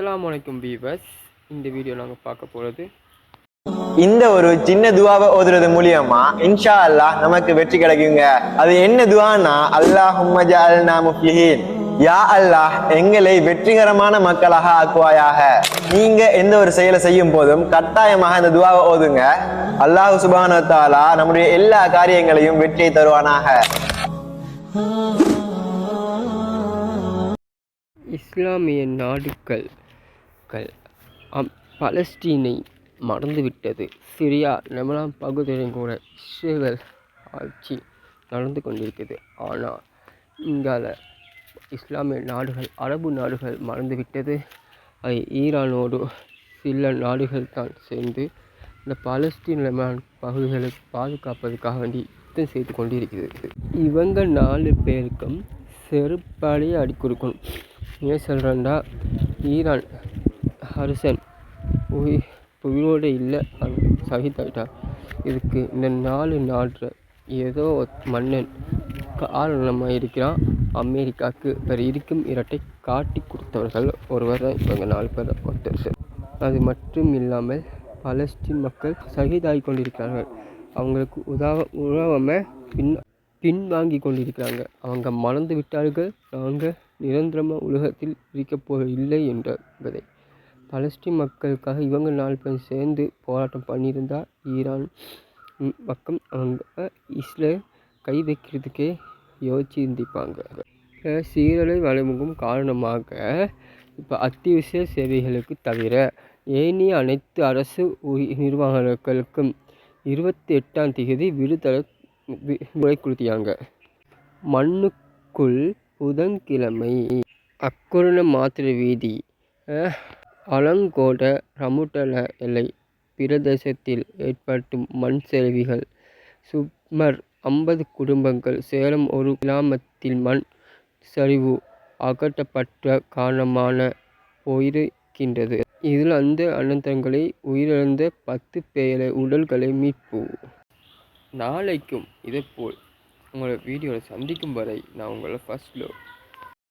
அஸ்ஸலாமு அலைக்கும் வீவர்ஸ். இந்த வீடியோ நாங்கள் பார்க்க போகிறது இந்த ஒரு சின்ன துவாவை ஓதுறது மூலியமா இன்ஷா அல்லாஹ் நமக்கு வெற்றி கிடைக்குங்க. அது என்ன துவானா, அல்லாஹும்ம ஜஅல்னா முஃப்லிஹீன், யா அல்லாஹ் எங்களை வெற்றிகரமான மக்களாக ஆக்குவாயாக. நீங்க எந்த ஒரு செயலை செய்யும் போதும் கட்டாயமாக இந்த துவாவை ஓதுங்க. அல்லாஹ் சுப்ஹானஹு வ தஆலா நம்முடைய எல்லா காரியங்களையும் வெற்றியை தருவானாக. இஸ்லாமிய நாடுகள் பலஸ்தீனை மறந்துவிட்டது. சிரியா லெபனான் பகுதியிலும் கூட இஸ்ரேல் ஆட்சி நடந்து கொண்டிருக்கிறது. ஆனால் இங்கால இஸ்லாமிய நாடுகள், அரபு நாடுகள் மறந்துவிட்டது. அது ஈரானோடு சில நாடுகள் தான் சேர்ந்து இந்த பலஸ்தீன் லெபனான் பகுதிகளை பாதுகாப்பதற்காக வேண்டி யுத்தம் செய்து கொண்டிருக்கிறது. இவங்க 4 பேருக்கும் செருப்பாலேயே அடி கொடுக்கணும். ஏன் சொல்கிறேன்டா, ஈரான் அரசன் உயிரோடு இல்லை, சகிதாயிட்டார். இதுக்கு இந்த 4 நாட்டில் ஏதோ மன்னன் காரணமாக இருக்கிறான். அமெரிக்காவுக்கு வேறு இருக்கும் இரட்டை காட்டி கொடுத்தவர்கள் ஒருவர் தான் இவங்க 4 பேர் ஒருத்தர். அது மட்டும் இல்லாமல் பலஸ்தீன் மக்கள் சகிதாகி கொண்டிருக்கிறார்கள். அவங்களுக்கு உதவாமல் பின்வாங்கி கொண்டிருக்கிறாங்க. அவங்க மறந்து விட்டார்கள், நாங்கள் நிரந்தரமாக உலகத்தில் இருக்கப் இல்லை என்பதை. பலஸ்தீன் மக்களுக்காக இவங்க 4 பேர் சேர்ந்து போராட்டம் பண்ணியிருந்தால் ஈரான் பக்கம் அவங்க இஸ்ரேல் கை வைக்கிறதுக்கே யோசிச்சு இருந்திருப்பாங்க. சீரலை வழிமுகம் காரணமாக இப்போ அத்தியாவசிய சேவைகளுக்கு தவிர ஏனைய அனைத்து அரசு நிர்வாகங்களுக்கும் 28ஆம் தேதி விடுதலை கொடுத்தாங்க. மண்ணுக்குள் புதன்கிழமை அக்குரண மாத்திரை வீதி அலங்கோட ரமுட்டல எல்லை பிரதேசத்தில் ஏற்படும் மண் சரிவுகள் சுமார் 50 குடும்பங்கள் சேலம் ஒரு கிராமத்தில் மண் சரிவு அகற்றப்பட்ட காரணமான போயிருக்கின்றது. இதில் அந்த அனந்தங்களை உயிரிழந்த 10 பேரை உடல்களை மீட்பு. நாளைக்கும் இதேபோல் உங்களை வீடியோவில் சந்திக்கும் வரை நான் உங்களை ஃபர்ஸ்ட் லவ்.